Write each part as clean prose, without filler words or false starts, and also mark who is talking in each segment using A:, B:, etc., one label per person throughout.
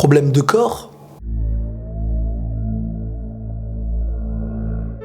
A: problème de corps?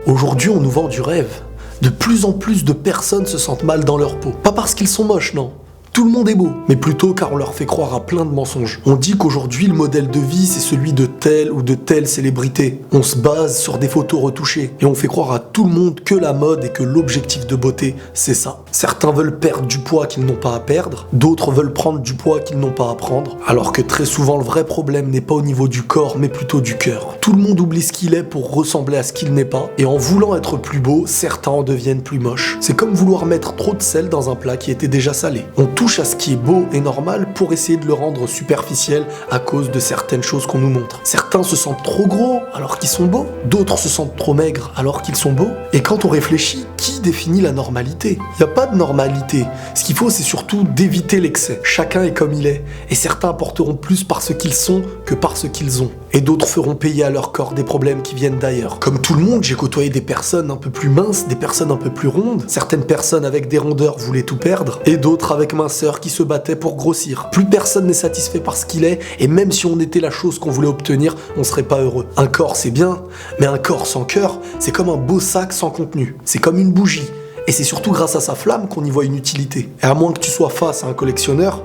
A: Aujourd'hui, on nous vend du rêve. De plus en plus de personnes se sentent mal dans leur peau. Pas parce qu'ils sont moches, non. Tout le monde est beau, mais plutôt car on leur fait croire à plein de mensonges. On dit qu'aujourd'hui, le modèle de vie, c'est celui de telle ou de telle célébrité. On se base sur des photos retouchées, et on fait croire à tout le monde que la mode et que l'objectif de beauté, c'est ça. Certains veulent perdre du poids qu'ils n'ont pas à perdre, d'autres veulent prendre du poids qu'ils n'ont pas à prendre, alors que très souvent, le vrai problème n'est pas au niveau du corps, mais plutôt du cœur. Tout le monde oublie ce qu'il est pour ressembler à ce qu'il n'est pas, et en voulant être plus beau, certains en deviennent plus moches. C'est comme vouloir mettre trop de sel dans un plat qui était déjà salé. On touche à ce qui est beau et normal pour essayer de le rendre superficiel à cause de certaines choses qu'on nous montre. Certains se sentent trop gros alors qu'ils sont beaux, d'autres se sentent trop maigres alors qu'ils sont beaux. Et quand on réfléchit, qui définit la normalité? Il n'y a pas de normalité. Ce qu'il faut, c'est surtout d'éviter l'excès. Chacun est comme il est, et certains apporteront plus par ce qu'ils sont que par ce qu'ils ont. Et d'autres feront payer à leur corps des problèmes qui viennent d'ailleurs. Comme tout le monde, j'ai côtoyé des personnes un peu plus minces, des personnes un peu plus rondes. Certaines personnes avec des rondeurs voulaient tout perdre, et d'autres avec minceur qui se battaient pour grossir. Plus personne n'est satisfait par ce qu'il est, et même si on était la chose qu'on voulait obtenir, on serait pas heureux. Un corps c'est bien, mais un corps sans cœur, c'est comme un beau sac sans contenu. C'est comme une bougie. Et c'est surtout grâce à sa flamme qu'on y voit une utilité. Et à moins que tu sois face à un collectionneur,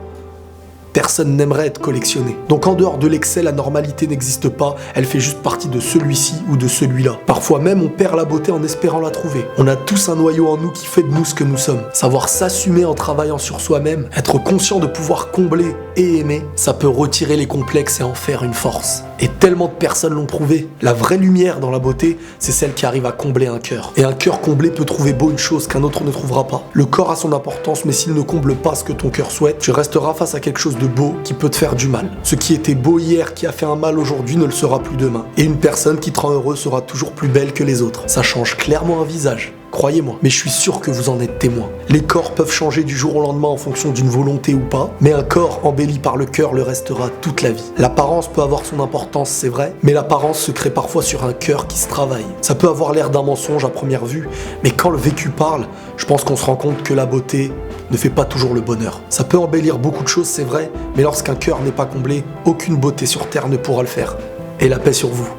A: personne n'aimerait être collectionné. Donc en dehors de l'excès, la normalité n'existe pas, elle fait juste partie de celui-ci ou de celui-là. Parfois même, on perd la beauté en espérant la trouver. On a tous un noyau en nous qui fait de nous ce que nous sommes. Savoir s'assumer en travaillant sur soi-même, être conscient de pouvoir combler et aimer, ça peut retirer les complexes et en faire une force. Et tellement de personnes l'ont prouvé. La vraie lumière dans la beauté, c'est celle qui arrive à combler un cœur. Et un cœur comblé peut trouver beau une chose qu'un autre ne trouvera pas. Le corps a son importance, mais s'il ne comble pas ce que ton cœur souhaite, tu resteras face à quelque chose de beau qui peut te faire du mal. Ce qui était beau hier, qui a fait un mal aujourd'hui, ne le sera plus demain. Et une personne qui te rend heureux sera toujours plus belle que les autres. Ça change clairement un visage. Croyez-moi, mais je suis sûr que vous en êtes témoin. Les corps peuvent changer du jour au lendemain en fonction d'une volonté ou pas, mais un corps embelli par le cœur le restera toute la vie. L'apparence peut avoir son importance, c'est vrai, mais l'apparence se crée parfois sur un cœur qui se travaille. Ça peut avoir l'air d'un mensonge à première vue, mais quand le vécu parle, je pense qu'on se rend compte que la beauté ne fait pas toujours le bonheur. Ça peut embellir beaucoup de choses, c'est vrai, mais lorsqu'un cœur n'est pas comblé, aucune beauté sur terre ne pourra le faire. Et la paix sur vous.